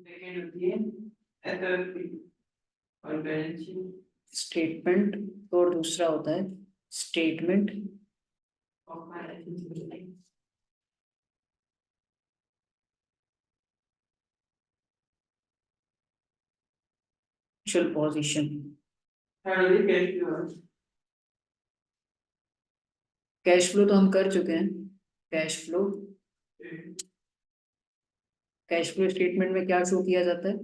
Second होती है SFP और बैलेंस शीट स्टेटमेंट, और दूसरा होता है statement of financial position. Third cash flow. Cash flow तो हम कर चुके हैं। Cash flow, cash flow statement में क्या शो किया जाता है?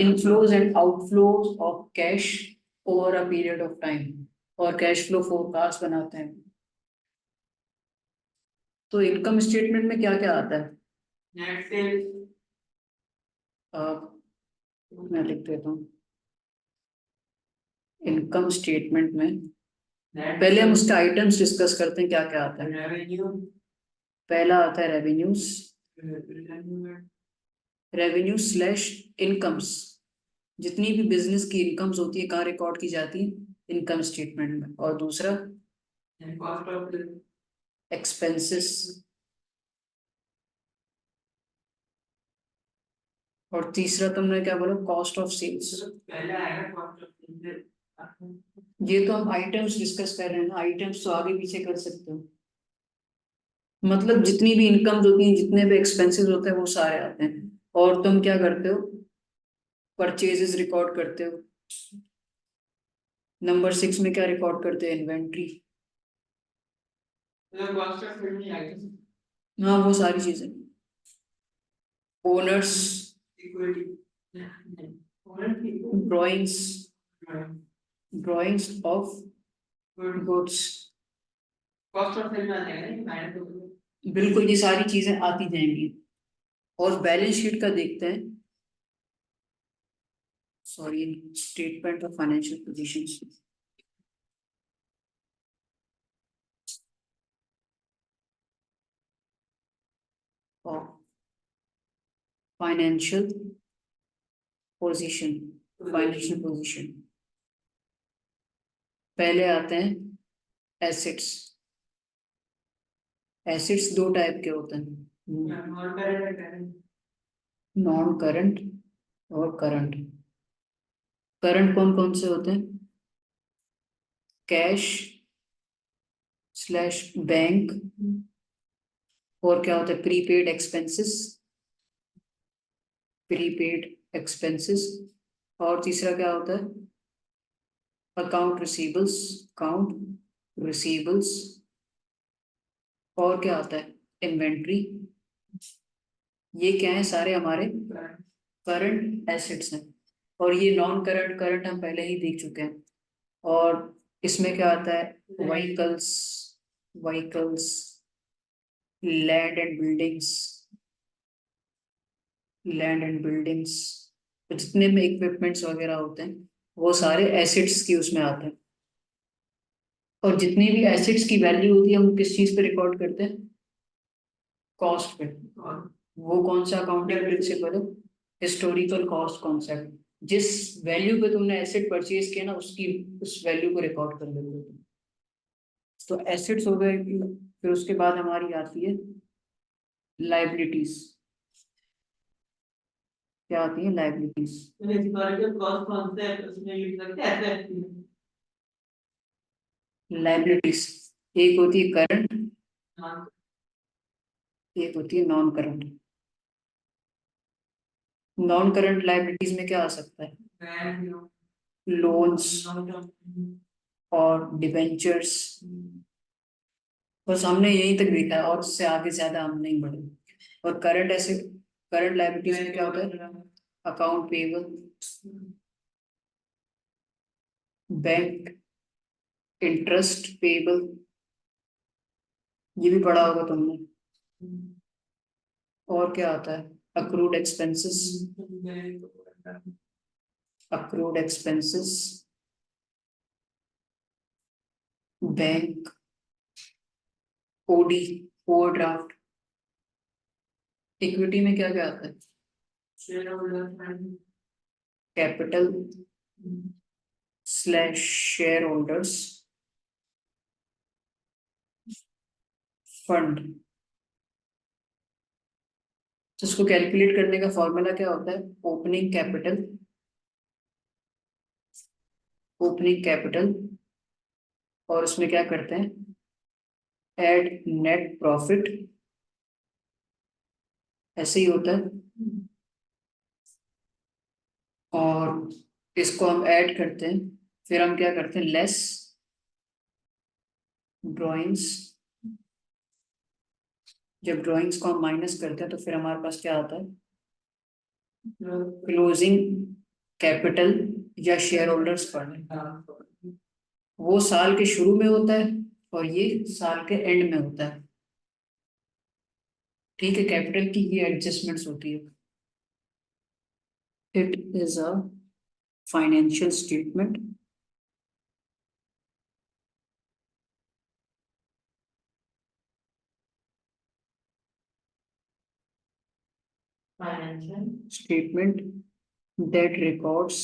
Inflows and outflows of cash over a period of time, और कैश फ्लो फोरकास्ट बनाते हैं। तो इनकम स्टेटमेंट में क्या क्या आता है? नेट सेल्स, मैं लिख देता हूँ। इनकम स्टेटमेंट में पहले हम उसके आइटम्स डिस्कस करते हैं, क्या क्या आता है। रेवेन्यू, पहला आता है रेवेन्यूज, रेवेन्यू स्लैश इनकम्स। जितनी भी बिजनेस की इनकम्स होती है कहाँ रिकॉर्ड की जाती है? इनकम स्टेटमेंट में। और दूसरा कॉस्ट ऑफ एक्सपेंसेस, और तीसरा तुमने क्या बोला? Cost of sales. पहले आएगा कॉस्ट ऑफ सेल्स। ये तो हम आइटम्स डिस्कस कर रहे हैं ना, आइटम्स तो आगे पीछे कर सकते हो। मतलब जितनी भी इनकम्स होती हैं, जितने भी एक्सपेंसेस होते हैं, वो सारे आते हैं। और तुम क्या करते हो? परचेजेस रिकॉर्ड करते हो। नंबर 6 में क्या रिकॉर्ड करते हैं? Inventory. Cost of sales item, हाँ, वो सारी चीजें। Owners, equity, drawings, drawings of goods. Cost of sale में आ जाएगा ना माइनस हो। बिल्कुल, ये सारी चीजें आती जाएंगी। और बैलेंस शीट का देखते हैं, sorry, statement of financial positions. और फाइनेंशियल पोजीशन, फाइनेंशियल पोजीशन पहले आते हैं एसेट्स। एसेट्स दो टाइप के होते हैं, नॉन करंट और करंट। करंट कौन कौन से होते हैं? कैश स्लैश बैंक, और क्या होता है? Prepaid expenses, prepaid expenses. और तीसरा क्या होता है? Account receivables, account receivables. और क्या होता है? इन्वेंट्री। ये क्या है? सारे हमारे करंट एसेट्स हैं। और ये नॉन करंट, करंट हम पहले ही देख चुके हैं। और इसमें क्या आता है? Vehicles, vehicles, land and buildings, land and buildings. तो जितने में इक्विपमेंट्स वगैरह होते हैं, वो सारे एसेट्स की उसमें आते हैं। और जितनी भी एसेट्स की वैल्यू होती है, हम किस चीज पे रिकॉर्ड करते हैं? कॉस्ट पे। वो कौन सा अकाउंटिंग प्रिंसिपल है? Historical cost concept. जिस वैल्यू पे तुमने एसेट परचेज किया ना, उसकी उस वैल्यू को रिकॉर्ड कर लेते हो तुम। तो एसेट्स हो गए। फिर उसके बाद हमारी आती है लाइबिलिटीज। क्या आती है? लाइबिलिटीज। हिस्टोरिकल कॉस्ट कॉन्सेप्ट उसमें लिख सकते हैं एसएफपी। लाइबिलिटीज एक होती है करंट, हाँ, एक होती है non current. Non current liabilities में क्या आ सकता है? बैंक लोन्स और डिबेंचर्स। बस हमने यहीं तक देखा है, और उससे आगे ज्यादा हम नहीं बढ़े। और करंट ऐसे, करंट लाइबिलिटीज में क्या होता है? Account payable, bank interest payable, ये भी पढ़ा होगा तुमने। और क्या आता है? Accrued expenses, accrued expenses, bank, OD, overdraft. Equity में क्या क्या आता है? Shareholder fund, capital slash shareholders fund. तो इसको कैलकुलेट करने का फॉर्मूला क्या होता है? ओपनिंग कैपिटल, ओपनिंग कैपिटल, और उसमें क्या करते हैं? ऐड नेट प्रॉफिट, ऐसे ही होता है। और इसको हम ऐड करते हैं, फिर हम क्या करते हैं? Less drawings. जब ड्राइंग्स को हम माइनस करते हैं तो फिर हमारे पास क्या आता है? क्लोजिंग कैपिटल या शेयर होल्डर्स फंड। वो साल के शुरू में होता है और ये साल के एंड में होता है। ठीक है, कैपिटल की ये एडजस्टमेंट्स होती है। It is a financial statement financial statement that records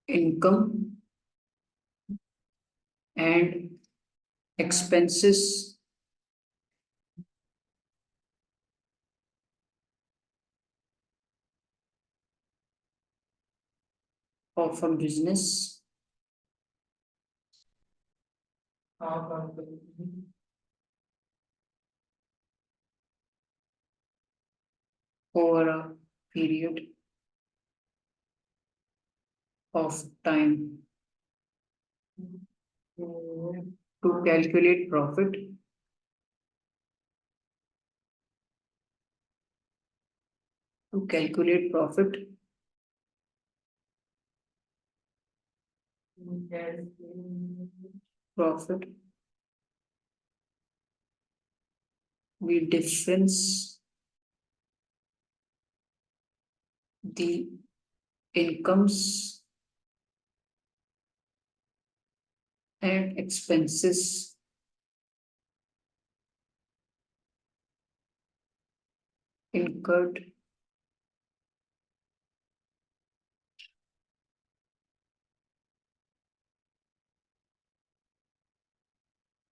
income and expenses of a business over a period of time. To calculate profit, to calculate profit, profit, we difference the incomes and expenses incurred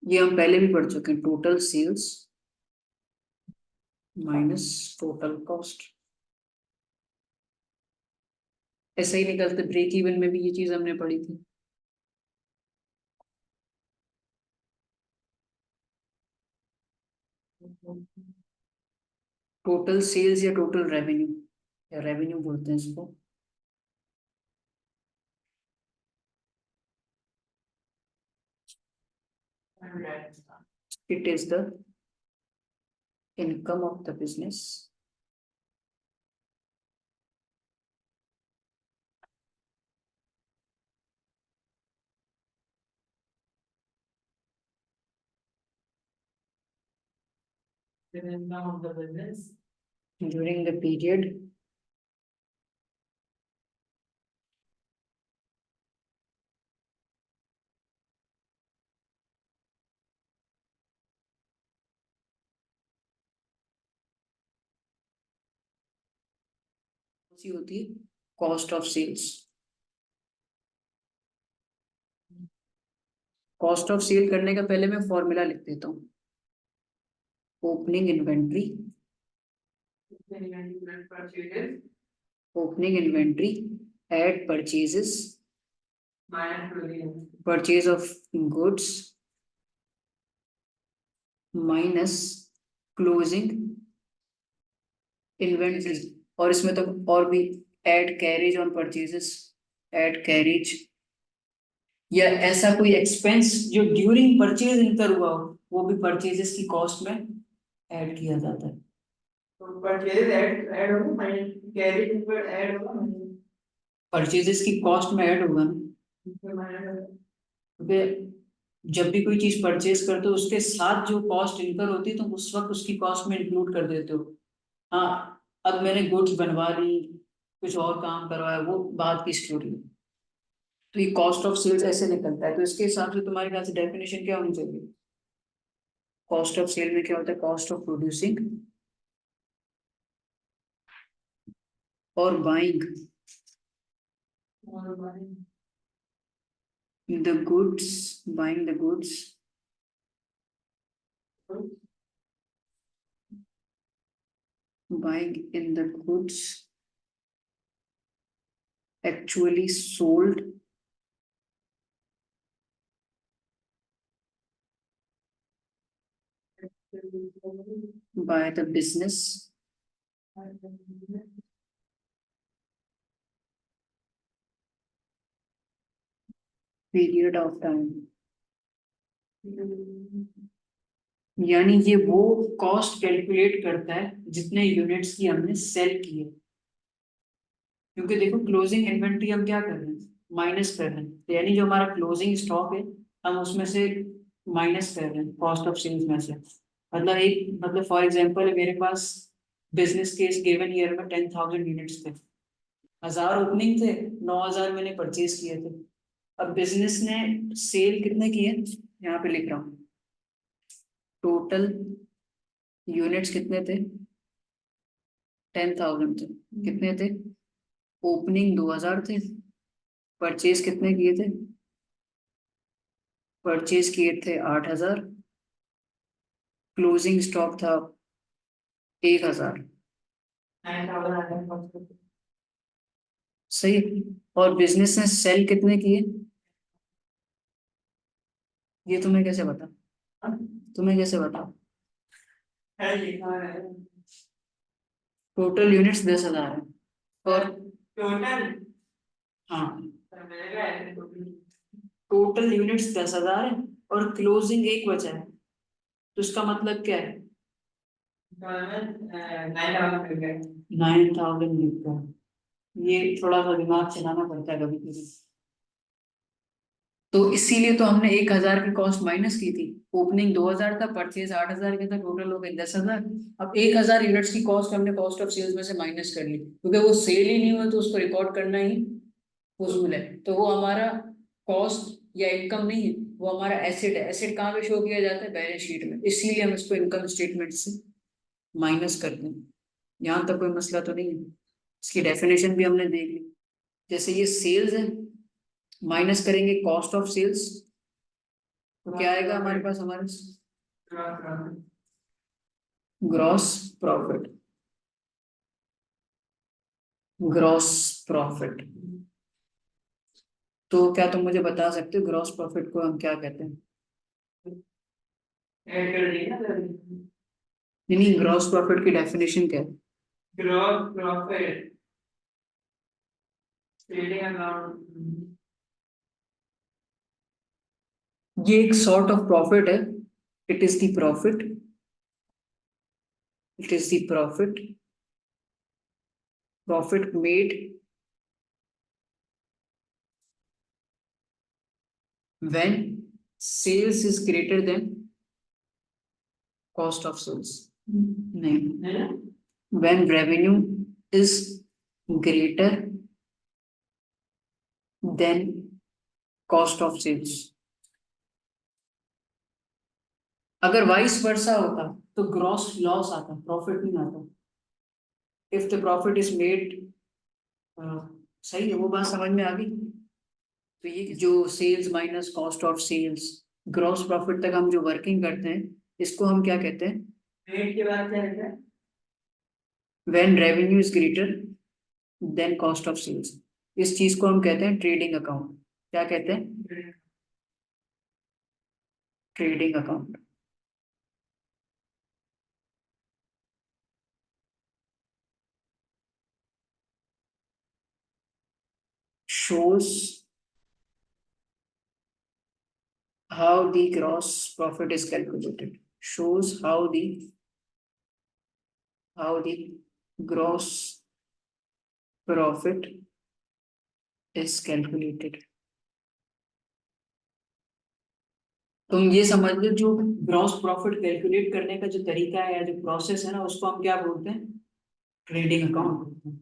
ये हम पहले भी पढ़ चुके हैं। Total sales minus total cost, ऐसे ही निकलते। ब्रेक इवन में भी ये चीज हमने पढ़ी थी। टोटल सेल्स या टोटल रेवेन्यू, या रेवेन्यू बोलते हैं इसको। It is the income of the business of the business during the period C होती है cost of sales. Cost of sale करने का पहले मैं फॉर्मूला लिख देता हूँ। Opening inventory, purchases opening inventory at purchases, minus closing purchase of goods minus closing inventory. और इसमें तो और भी add carriage on purchases, add carriage, या ऐसा कोई एक्सपेंस जो ड्यूरिंग परचेज इनकर हुआ हो वो भी परचेजेस की कॉस्ट में ऐड किया जाता है। तो purchases add होगा minus carry ऊपर add होगा परचेजेस की कॉस्ट में ऐड होगा ना, minus क्योंकि जब भी कोई चीज परचेज करते हो उसके साथ जो कॉस्ट इनकर होती है तो उस वक्त उसकी कॉस्ट में इंक्लूड कर देते हो। हाँ, अब मैंने गुड्स बनवा ली, कुछ और काम करवाया, वो बात की स्टोरी है। तो ये कॉस्ट ऑफ सेल्स ऐसे निकलता है। तो इसके हिसाब से तुम्हारे ख्याल से डेफिनेशन क्या होनी चाहिए? कॉस्ट ऑफ सेल में क्या होता है? कॉस्ट ऑफ प्रोड्यूसिंग और बाइंग और the goods, buying the goods buying in the goods actually sold by the business period of time। यानी ये वो कॉस्ट कैलकुलेट करता है जितने यूनिट्स की हमने सेल की है, क्योंकि देखो क्लोजिंग इन्वेंट्री हम क्या कर रहे हैं, माइनस कर रहे हैं, तो यानी जो हमारा क्लोजिंग स्टॉक है हम उसमें से माइनस कर रहे हैं कॉस्ट ऑफ सेल्स में से। मतलब फॉर एग्जांपल मेरे पास बिजनेस केस गिवन ईयर में 10,000 यूनिट्स थे, 1000 ओपनिंग थे, 9000 मैंने परचेज किए थे। अब बिजनेस ने सेल कितने किए, यहाँ पे लिख रहा हूँ, टोटल यूनिट्स कितने थे, 10,000 थे, कितने थे, ओपनिंग 2000 थे, परचेज कितने किए थे, परचेज किए थे 8000, क्लोजिंग स्टॉक था 1000। सही। और बिजनेस ने सेल कितने किए, ये तुम्हें कैसे बता, तुम्हें कैसे बता, टोटल यूनिट्स 10,000 है और टोटल, हाँ टोटल यूनिट्स 10,000 है और क्लोजिंग एक बचा है, तो इसका मतलब क्या है, 9,000 लिखता है। ये थोड़ा सा दिमाग चलाना पड़ता है कभी कभी। तो इसीलिए तो हमने 1,000 की कॉस्ट माइनस की थी, ओपनिंग 2000 था, परचेज 8,000 के था, टोटल हो गए 10,000। अब 1,000 यूनिट्स की कॉस्ट हमने कॉस्ट ऑफ सेल्स में से माइनस कर ली, क्योंकि वो सेल ही नहीं हुआ तो उसको रिकॉर्ड करना ही फजूल है, तो वो हमारा कॉस्ट या इनकम नहीं है, वो हमारा एसेट है। एसेट कहाँ पे शो किया जाता है, बैलेंस शीट में, इसीलिए हम इसको इनकम स्टेटमेंट से माइनस करते हैं। यहाँ तक कोई मसला तो नहीं है, इसकी डेफिनेशन भी हमने देख ली। जैसे ये सेल्स है, माइनस करेंगे कॉस्ट ऑफ सेल्स, तो क्या आएगा हमारे पास, हमारे ग्रॉस प्रॉफिट, ग्रॉस प्रॉफिट। तो क्या तुम मुझे बता सकते हो ग्रॉस प्रॉफिट को हम क्या कहते हैं, नहीं ग्रॉस प्रॉफिट की डेफिनेशन क्या है, ग्रॉस प्रॉफिट ट्रेडिंग अकाउंट, ये एक सॉर्ट ऑफ प्रॉफिट है, it is the profit, it is the profit, profit made when sales is greater than cost of sales, नहीं, when revenue is greater than cost of sales। अगर vice versa होता तो gross loss आता, profit नहीं आता। If the profit is made, सही है, वो बात समझ में आ गई। तो ये जो sales minus cost of sales, gross profit तक हम जो वर्किंग करते हैं, इसको हम क्या कहते हैं, रेट के बाद क्या रहता है, when revenue is greater than cost of sales. इस चीज को हम कहते हैं ट्रेडिंग अकाउंट। क्या कहते हैं, trading account. shows how the gross profit is calculated, shows how the gross profit is calculated। तुम ये समझ लो, जो ग्रॉस प्रॉफिट कैलकुलेट करने का जो तरीका है या जो प्रोसेस है ना, उसको हम क्या बोलते हैं, ट्रेडिंग अकाउंट बोलते हैं।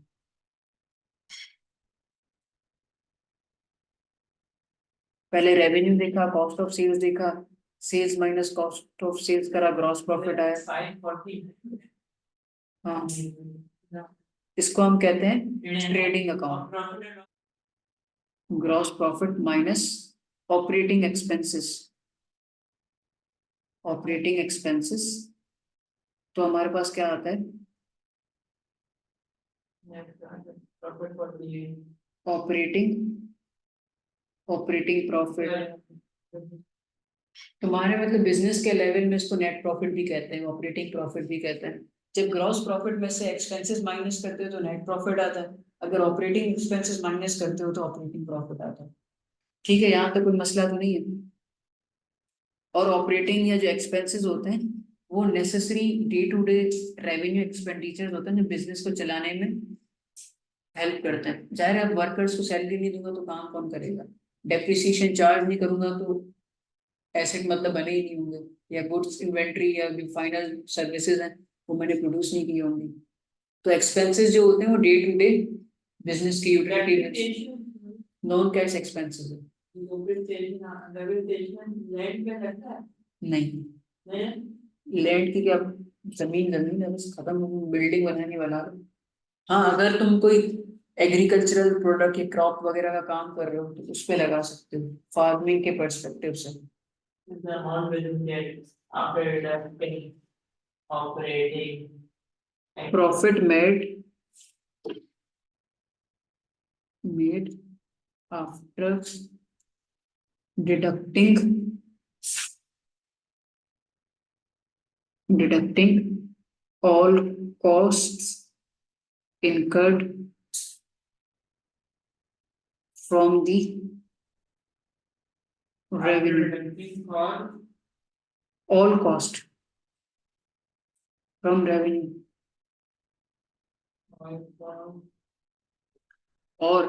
पहले रेवेन्यू देखा, कॉस्ट ऑफ सेल्स देखा, sales minus cost of sales करा, ग्रॉस प्रॉफिट आया। 540, हाँ, इसको हम कहते हैं trading account. Gross profit minus operating expenses, operating expenses, तो हमारे पास क्या आता है? Profit for the year. Operating operating profit. तुम्हारे मतलब बिजनेस के लेवल में इसको नेट प्रॉफिट भी कहते हैं, ऑपरेटिंग प्रॉफिट भी कहते हैं। जब ग्रॉस प्रॉफिट में से एक्सपेंसेस माइनस करते हो तो नेट प्रॉफिट आता है, अगर ऑपरेटिंग एक्सपेंसेस माइनस करते हो तो ऑपरेटिंग प्रॉफिट आता है। ठीक है, यहाँ तक कोई मसला तो नहीं है। और ऑपरेटिंग या जो एक्सपेंसेस होते हैं वो necessary day to day revenue expenditure होते हैं जो बिजनेस को चलाने में हेल्प करते हैं। जाहिर है, वर्कर्स को सैलरी नहीं दूंगा तो काम कौन करेगा, डेप्रिसिएशन चार्ज नहीं करूंगा तो एसेट मतलब बने ही नहीं होंगे, या गुड्स इन्वेंट्री या जो फाइनल सर्विसेज हैं वो मैंने प्रोड्यूस नहीं की होंगी। तो एक्सपेंसेस जो होते हैं वो डे टू डे बिजनेस की यूटिलिटी नॉन कैश एक्सपेंसेस है। नहीं, लैंड की क्या, जमीन जमीन है बस, खत्म, बिल्डिंग बनाने वाला। हाँ, अगर तुम कोई एग्रीकल्चरल प्रोडक्ट या क्रॉप वगैरह का काम कर रहे हो तो उस पे लगा सकते हो फार्मिंग के पर्सपेक्टिव से। The amount will get after deducting operating profit made after deducting all costs incurred from the revenue, deducting for all cost from revenue, or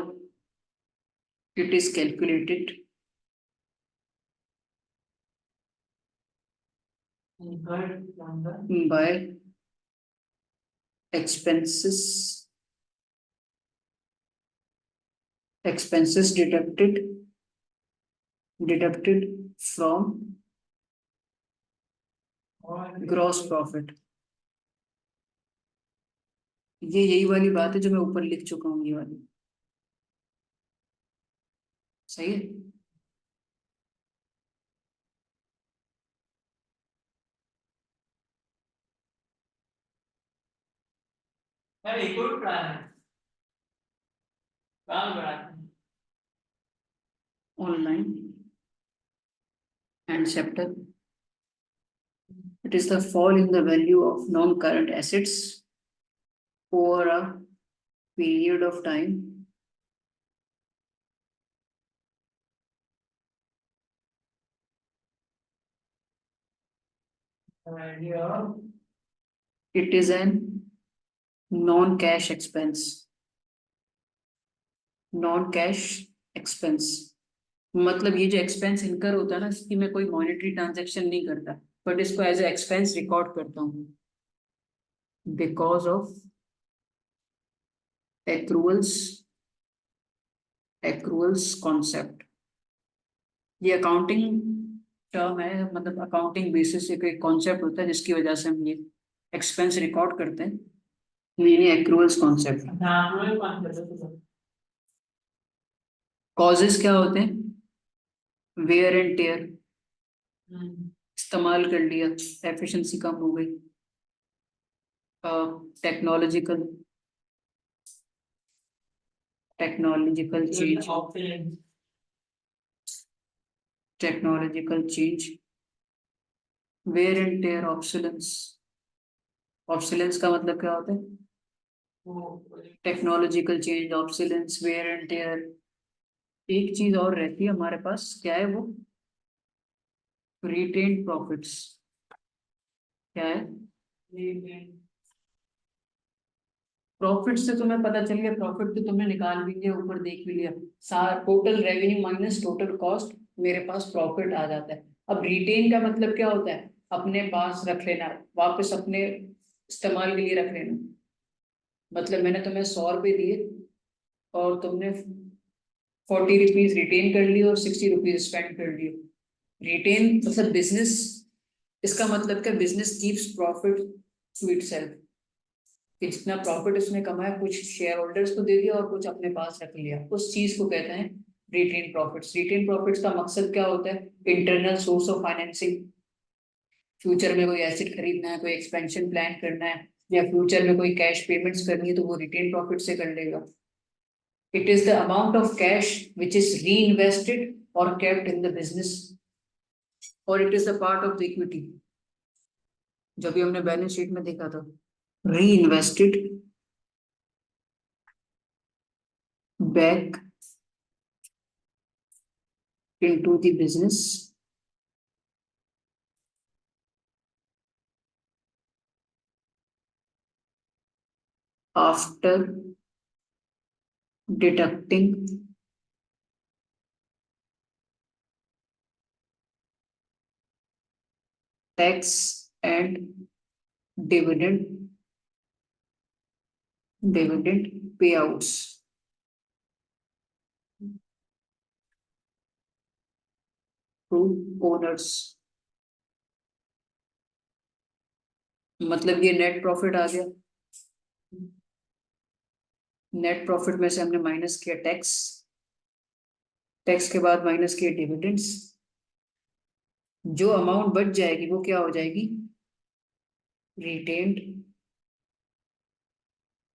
it is calculated incurred from the by expenses deducted from gross profit। ये यही वाली बात है जो मैं ऊपर लिख चुका हूँ, ये वाली सही है। अरे कोई प्लान है काम कराते हैं Online and chapter, it is the fall in the value of non-current assets over a period of time idea it is an non-cash expense। non-cash expense मतलब ये जो एक्सपेंस इनकर होता है ना, इसकी मैं कोई मॉनेटरी ट्रांजैक्शन नहीं करता, बट इसको एज ए एक्सपेंस रिकॉर्ड करता हूँ बिकॉज ऑफ एक्रूअल्स कॉन्सेप्ट। ये अकाउंटिंग टर्म है, मतलब अकाउंटिंग बेसिस से कोई कॉन्सेप्ट होता है जिसकी वजह से हम ये एक्सपेंस रिकॉर्ड करते हैं, यानी एक्रूअल्स कॉन्सेप्ट। कॉजेज क्या होते हैं? वेयर एंड टेयर, इस्तेमाल कर लिया, एफिशिएंसी कम हो गई। Technological change, technological change, wear and tear, obsolescence. Obsolescence का मतलब क्या होता है? Technological change, obsolescence, wear and tear. एक चीज और रहती है हमारे पास, क्या है वो? Retained profits. क्या है? प्रॉफिट से तुम्हें पता चल गया, प्रॉफिट तो तुमने निकाल भी लिया, ऊपर देख भी लिया, सारा total revenue minus total cost, मेरे पास प्रॉफिट आ जाता है। अब रिटेन का मतलब क्या होता है? अपने पास रख लेना, वापस अपने इस्तेमाल के लिए रख लेना। मतलब मैंने तुम्हें 100 रुपये दिए और तुमने 40 रुपीज रिटेन कर लिए और 60 रुपीज स्पेंड कर लिए। रिटेन मतलब बिजनेस, इसका मतलब क्या? Business keeps profit to itself, कि जितना प्रॉफिट उसने कमाया कुछ शेयर होल्डर्स को दे दिया और कुछ अपने पास रख लिया, उस चीज को कहते हैं रिटेन प्रॉफिट्स। रिटेन प्रॉफिट्स का मकसद क्या होता है? Internal source of financing, future में कोई एसेट खरीदना है, कोई एक्सपेंशन प्लान करना है, या फ्यूचर में कोई कैश पेमेंट्स करनी है, तो वो रिटेन प्रॉफिट से कर लेगा। It is the amount of cash which is री इन्वेस्टेड और केप्ट इन द बिजनेस, और it is the part of the equity. जब भी हमने बैलेंस शीट में देखा था, री invested back into the business after deducting tax and dividend payouts to owners। मतलब ये नेट प्रॉफिट आ गया। नेट प्रॉफिट में से हमने माइनस किया टैक्स, टैक्स के बाद माइनस किया डिविडेंड्स। जो अमाउंट बच जाएगी वो क्या हो जाएगी? Retained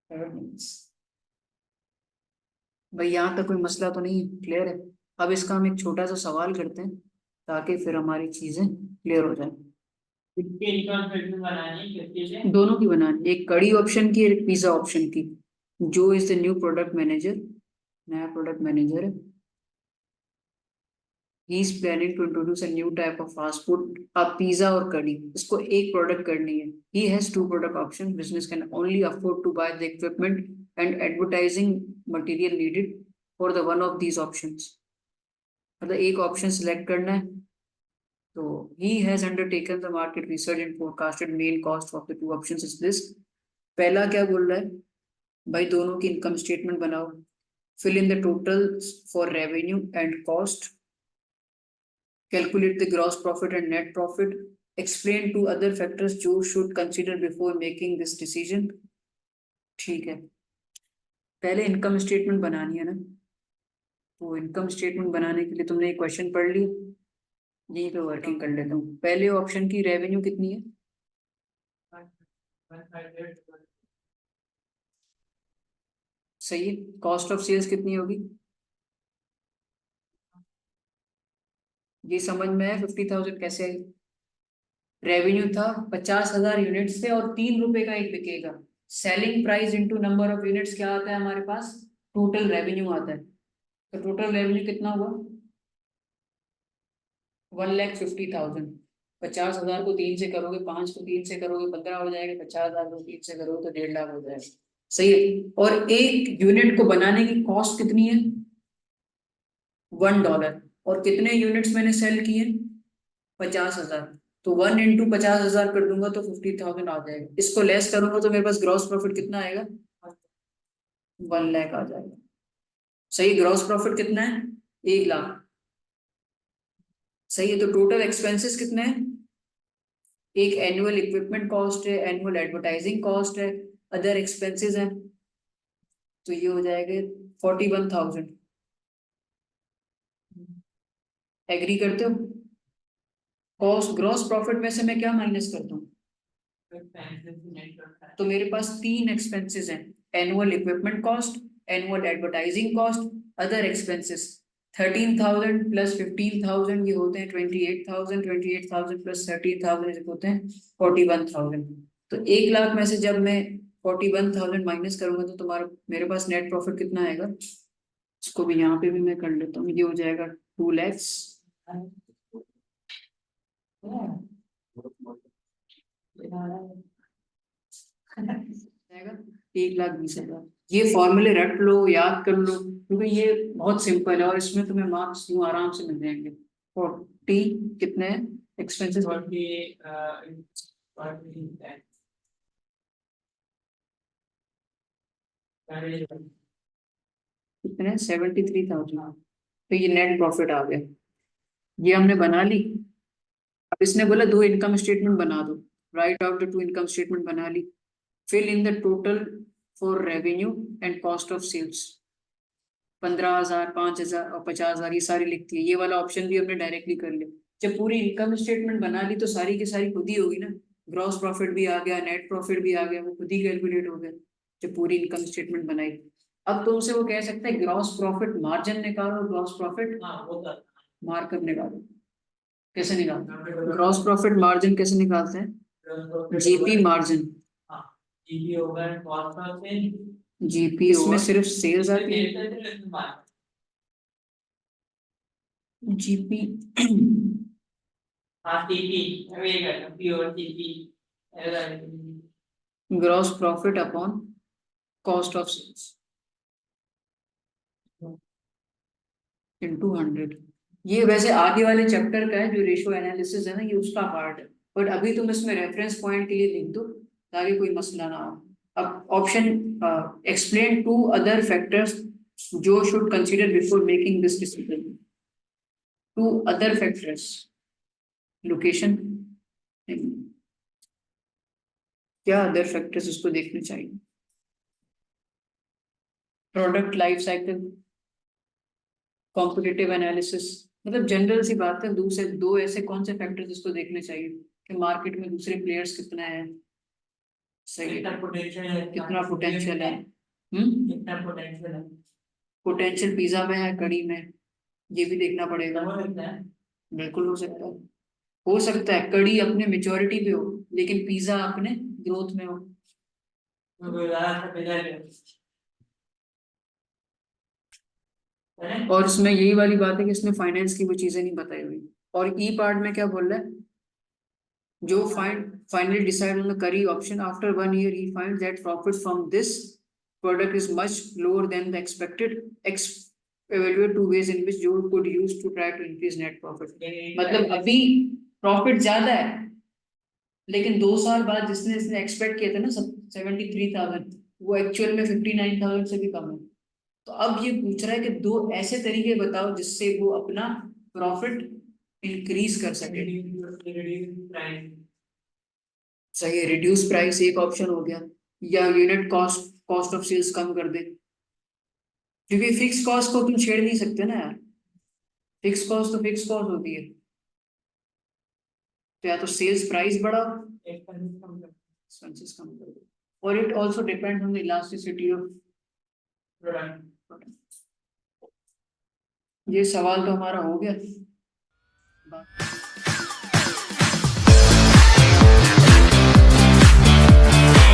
earnings. भाई यहाँ तक कोई मसला तो नहीं, क्लियर है? अब इसका हम एक छोटा सा सवाल करते हैं ताकि फिर हमारी चीजें क्लियर हो जाए। दोनों की बनानी, एक कड़ी ऑप्शन की, एक पिज्जा ऑप्शन की। जो is the new product manager, नया प्रोडक्ट मैनेजर है, he is planning to introduce a new type of fast food, a pizza और कड़ी। इसको एक प्रोडक्ट करनी है। he has two product options, business can only afford to buy the equipment and advertising material needed for the one of these options। मतलब एक option select करना है। तो he has undertaken the market research and forecasted main cost of the two options is this। पहला क्या बोल रहा है भाई? दोनों की इनकम स्टेटमेंट बनाओ, fill in the totals for revenue and cost, calculate the gross profit and net profit, explain two other factors you should consider before making this decision। ठीक है, पहले इनकम स्टेटमेंट बनानी है ना, तो इनकम स्टेटमेंट बनाने के लिए तुमने एक क्वेश्चन पढ़ लिया, यहीं पे वर्किंग कर लेता हूँ। पहले ऑप्शन की रेवेन्यू कितनी है? सही है। कॉस्ट ऑफ सेल्स कितनी होगी? ये समझ में है 50,000 कैसे आई? रेवेन्यू था 50,000 यूनिट्स थे और 3 रुपए का एक बिकेगा। Selling price into number of units क्या आता है हमारे पास? टोटल रेवेन्यू आता है। तो टोटल रेवेन्यू कितना हुआ? 1,50,000। 50,000 को 3 से करोगे, 5 को 3 से करोगे 15 हो जाएगा, 50,000 को 3 से करोगे तो 1.5 लाख हो जाएगा। सही है। और एक यूनिट को बनाने की कॉस्ट कितनी है? $1। और कितने यूनिट्स मैंने सेल किए? 50,000। तो 1 इंटू 50,000 कर दूंगा तो 50,000 आ जाएगा। इसको लेस करूंगा तो मेरे पास ग्रॉस प्रॉफिट कितना आएगा? 1 लाख आ जाएगा। सही। ग्रॉस प्रॉफिट कितना है? 1 लाख। सही है। तो टोटल एक्सपेंसेस कितने हैं? एक एनुअल इक्विपमेंट कॉस्ट है, एनुअल एडवर्टाइजिंग कॉस्ट है, अदर एक्सपेंसेस हैं, तो ये हो जाएगा 41,000। एग्री करते हो? कॉस्ट ग्रॉस प्रॉफिट में से मैं क्या माइनस करता हूँ? तो मेरे पास 3 एक्सपेंसेस हैं, annual equipment cost, annual advertising cost, other expenses. 13,000 plus 15,000 ये होते हैं 28,000, 28,000 प्लस 13,000 ये होते हैं 41,000। तो 1 लाख में से जब मैं 41,000 माइनस करूंगा तो तुम्हारा मेरे पास नेट प्रॉफिट कितना आएगा? इसको भी यहाँ पे भी मैं कर लेता हूँ, ये हो जाएगा 2 lakhs। 1,20,000। ये फॉर्मूले रट लो, याद कर लो, क्योंकि ये बहुत सिंपल है और इसमें तुम्हें मार्क्स यूं आराम से मिल जाएंगे। 40 कितने एक्सपेंसेस? कितने? 73,000। तो ये नेट प्रॉफिट आ गया, ये हमने बना ली। अब इसने बोला 2 इनकम स्टेटमेंट बना दो, write out the 2 income statement बना ली। Fill in the total for revenue and cost of sales. 15,000, 5,000 और 50,000 ये सारी लिखती है। ये वाला ऑप्शन भी हमने डायरेक्टली कर लिया। जब पूरी इनकम स्टेटमेंट बना ली तो सारी की सारी खुद ही होगी ना, ग्रॉस प्रॉफिट भी आ गया, नेट प्रॉफिट भी आ गया, वो खुद ही कैलकुलेट हो गया जब पूरी इनकम स्टेटमेंट बनाई। अब तुमसे वो कह सकते हैं ग्रॉस प्रॉफिट मार्जिन निकालो, ग्रॉस प्रॉफिट मार्कअप निकालो। कैसे निकालते हैं ग्रॉस प्रॉफिट मार्जिन, कैसे निकालते हैं? GP margin. जीपी होगा कॉस्ट ऑफ सेल, जीपी इसमें सिर्फ सेल्स आती है। जीपी हाँ टीपी वेगा pure TP gross profit upon cost of sales into 100। ये वैसे आगे वाले चैप्टर का है जो रेशियो एनालिसिस है ना, ये उसका पार्ट है, बट अभी तुम इसमें रेफरेंस पॉइंट के लिए लिख दो ताकि कोई मसला ना हो। अब option explain two other factors जो should consider before making this decision. Two other factors, location, क्या अदर फैक्टर्स उसको देखने चाहिए? Product life cycle, competitive analysis, मतलब जनरल सी बात है, दो ऐसे कौन से फैक्टर्स इसको देखने चाहिए कि मार्केट में दूसरे प्लेयर्स कितना है, सही है, कितना पोटेंशियल है, कितना पोटेंशियल है, पोटेंशियल पिज्जा में है, कड़ी में, ये भी देखना पड़ेगा। हो सकता है, बिल्कुल हो सकता है, हो सकता है कड़ी अपने मेच्योरिटी पे हो लेकिन पिज्जा अपने ग्रोथ में हो। और इसमें यही वाली बात है कि इसने फाइनेंस की वो चीजें नहीं बताई हुई। और ई पार्ट में क्या बोल रहा है, जो finally decide on the curry option after 1 year he finds that profit from this product is much lower than the expected evaluate two ways in which Joe could use to try to increase net profit। मतलब अभी profit ज्यादा है लेकिन 2 साल बाद जिसने इसने expect किया था ना 73,000, वो एक्चुअल में 59,000 से भी कम है। तो अब ये पूछ रहा है कि दो ऐसे तरीके बताओ जिससे वो अपना प्रॉफिट इंक्रीज कर सके। सही है, रिड्यूस प्राइस एक ऑप्शन हो गया, या यूनिट कॉस्ट ऑफ सेल्स कम कर दे, क्योंकि फिक्स कॉस्ट को तुम छेड़ नहीं सकते ना यार, फिक्स कॉस्ट तो फिक्स कॉस्ट होती है। तो या तो सेल्स प्राइस बढ़ाओ, एक्सपेंसेस कम कर दो, और it also depend on the elasticity of product. ये सवाल तो हमारा हो गया।